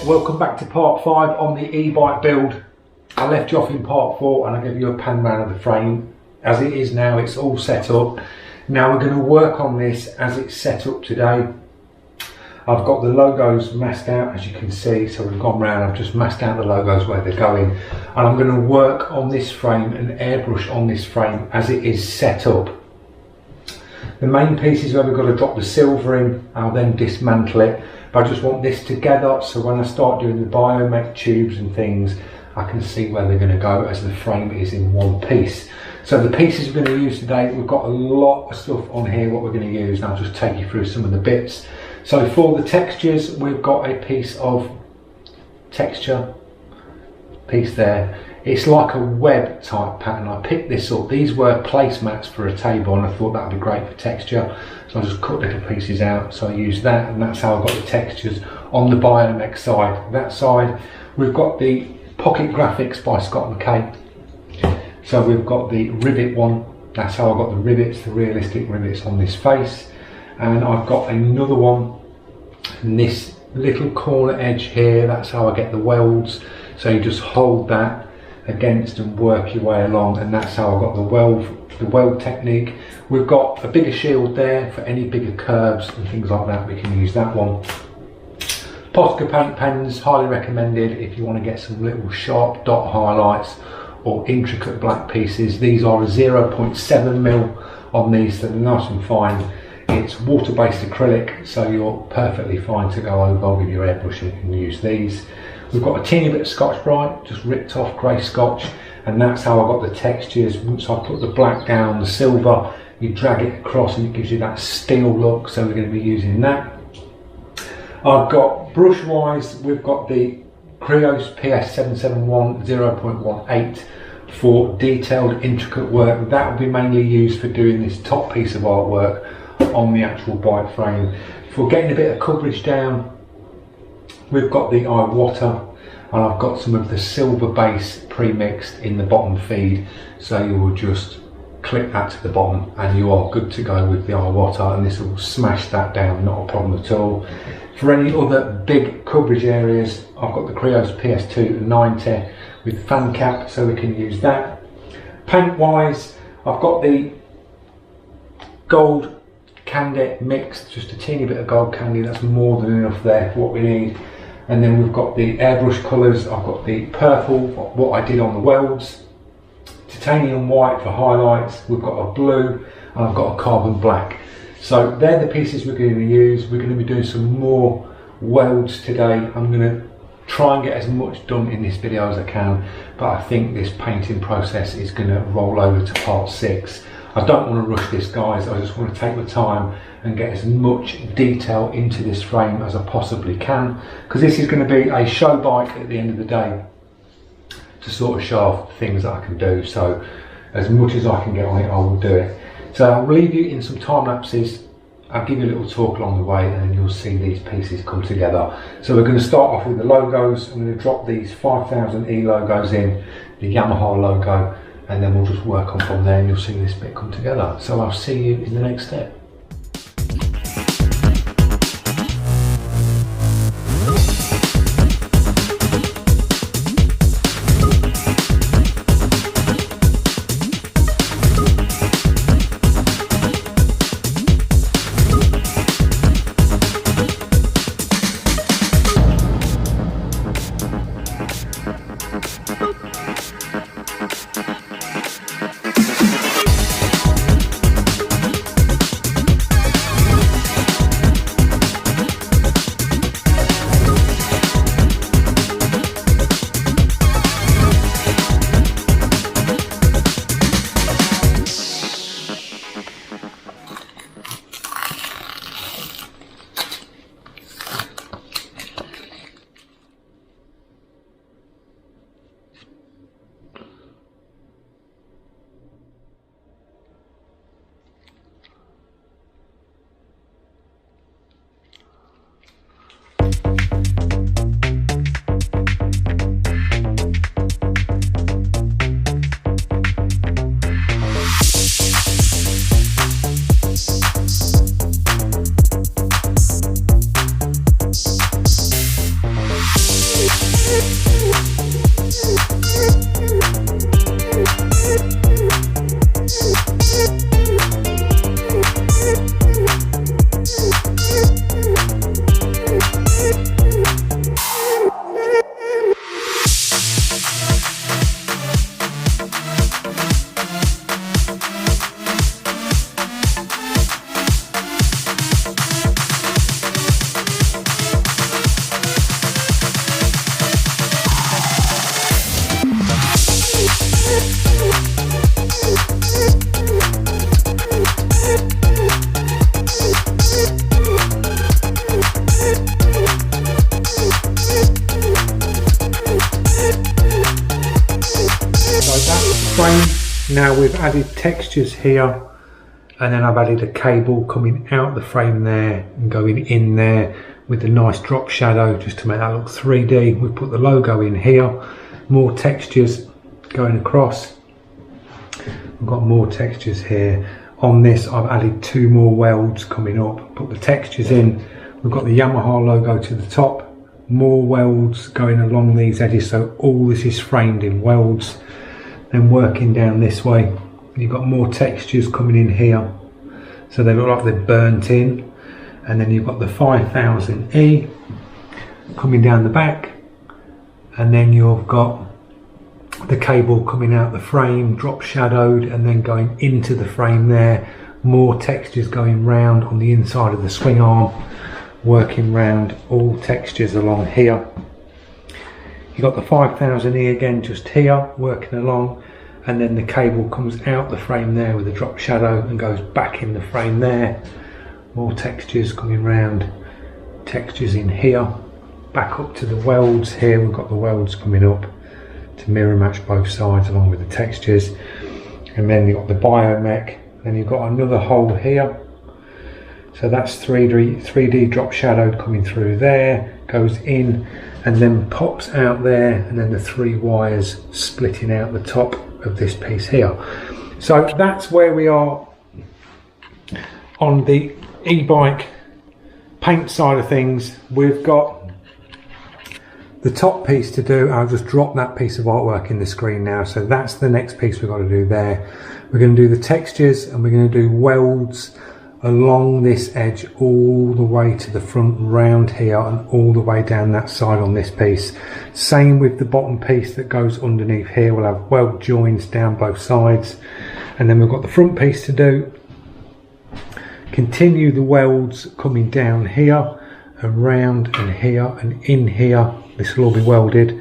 welcome back to part 5 on the e-bike build. I left you off in part 4 and I gave you a pan round of the frame. As it is now, it's all set up. Now we're going to work on this as it's set up today. I've got the logos masked out, as you can see, so we've gone round, I've just masked out the logos where they're going, and I'm going to work on this frame and airbrush on this frame as it is set up. The main pieces where we've got to drop the silver in, I'll then dismantle it, but I just want this together so when I start doing the biomech tubes and things, I can see where they're going to go as the frame is in one piece. So the pieces we're going to use today, we've got a lot of stuff on here what we're going to use, and I'll just take you through some of the bits. So for the textures, we've got a piece of texture piece there. It's like a web type pattern. I picked this up. These were placemats for a table and I thought that would be great for texture. So I just cut little pieces out. So I used that, and that's how I got the textures on the Biomech side. That side, we've got the Pocket Graphics by Scott McKay. So we've got the rivet one. That's how I got the rivets, the realistic rivets on this face. And I've got another one, and this little corner edge here, that's how I get the welds. So you just hold that against and work your way along, and that's how I got the weld technique. We've got a bigger shield there for any bigger curves and things like that. We can use that one. Posca paint pens, highly recommended if you want to get some little sharp dot highlights or intricate black pieces. These are a 0.7mm on these, so they're nice and fine. It's water-based acrylic, so you're perfectly fine to go over with your airbrush and use these. We've got a teeny bit of Scotch-Brite, just ripped off grey Scotch, and that's how I got the textures. Once I put the black down, the silver, you drag it across and it gives you that steel look, so we're going to be using that. I've got brush-wise, we've got the Krios PS771 0.18 for detailed, intricate work. That will be mainly used for doing this top piece of artwork on the actual bike frame. For getting a bit of coverage down, we've got the Iwata, and I've got some of the silver base pre-mixed in the bottom feed, so you will just clip that to the bottom and you are good to go with the Iwata, and this will smash that down, not a problem at all. For any other big coverage areas, I've got the Krios PS290 with fan cap, so we can use that. Paint wise, I've got the gold candy mixed, just a teeny bit of gold candy, that's more than enough there for what we need. And then we've got the airbrush colours. I've got the purple, what I did on the welds, titanium white for highlights, we've got a blue, and I've got a carbon black. So they're the pieces we're going to use. We're going to be doing some more welds today. I'm going to try and get as much done in this video as I can, but I think this painting process is going to roll over to part 6. I don't want to rush this, guys. I just want to take the time and get as much detail into this frame as I possibly can, because this is going to be a show bike at the end of the day to sort of show off things that I can do. So as much as I can get on it, I will do it. So I'll leave you in some time lapses. I'll give you a little talk along the way, and then you'll see these pieces come together. So we're going to start off with the logos. I'm going to drop these 5000E logos in, the Yamaha logo, and then we'll just work on from there and you'll see this bit come together. So I'll see you in the next step. Now we've added textures here, and then I've added a cable coming out the frame there and going in there with a nice drop shadow just to make that look 3D. We put the logo in here, more textures going across. We've got more textures here. On this I've added 2 more welds coming up, put the textures in. We've got the Yamaha logo to the top, more welds going along these edges, so all this is framed in welds. Then working down this way, you've got more textures coming in here, so they look like they're burnt in. And then you've got the 5000E coming down the back, and then you've got the cable coming out the frame, drop shadowed, and then going into the frame there. More textures going round on the inside of the swing arm, working round all textures along here. You've got the 5000E again just here, working along, and then the cable comes out the frame there with a drop shadow and goes back in the frame there. More textures coming round, textures in here, back up to the welds here. We've got the welds coming up to mirror match both sides along with the textures. And then you've got the biomech, then you've got another hole here. So that's 3D drop shadowed coming through there, goes in and then pops out there, and then the 3 wires splitting out the top of this piece here. So that's where we are on the e-bike paint side of things. We've got the top piece to do. I'll just drop that piece of artwork in the screen now. So that's the next piece we've got to do there. We're going to do the textures, and we're going to do welds along this edge all the way to the front, round here, and all the way down that side on this piece. Same with the bottom piece that goes underneath here. We'll have weld joins down both sides, and then we've got the front piece to do. Continue the welds coming down here, around and here and in here. This will all be welded.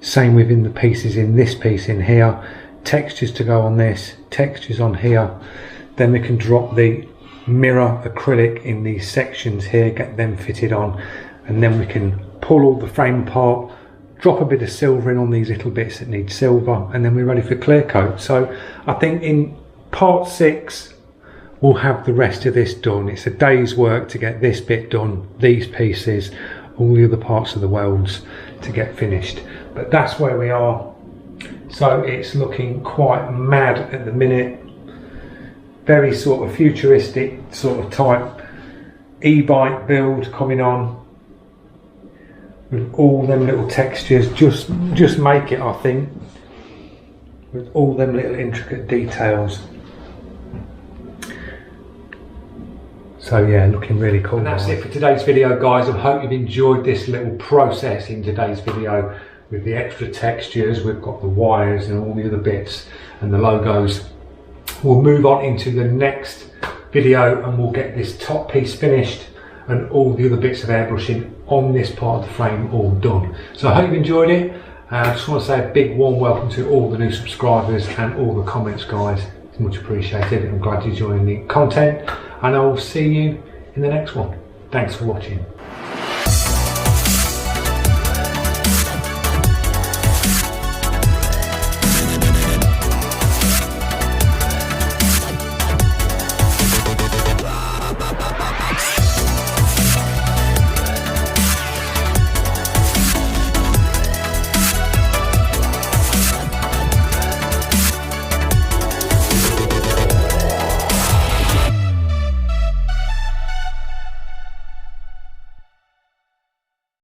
Same within the pieces in this piece in here. Textures to go on this, textures on here. Then we can drop the mirror acrylic in these sections here, get them fitted on, and then we can pull all the frame apart, drop a bit of silver in on these little bits that need silver, and then we're ready for clear coat. So I think in part 6 we'll have the rest of this done. It's a day's work to get this bit done, these pieces, all the other parts of the welds to get finished. But that's where we are. So it's looking quite mad at the minute. Very sort of futuristic sort of type e-bike build coming on with all them little textures. Just make it, I think, with all them little intricate details. So yeah, looking really cool. And that's it for today's video, guys. I hope you've enjoyed this little process in today's video with the extra textures. We've got the wires and all the other bits and the logos. We'll move on into the next video and we'll get this top piece finished and all the other bits of airbrushing on this part of the frame all done. So I hope you've enjoyed it. I just want to say a big warm welcome to all the new subscribers and all the comments, guys. It's much appreciated. I'm glad you're enjoying the content, and I will see you in the next one. Thanks for watching.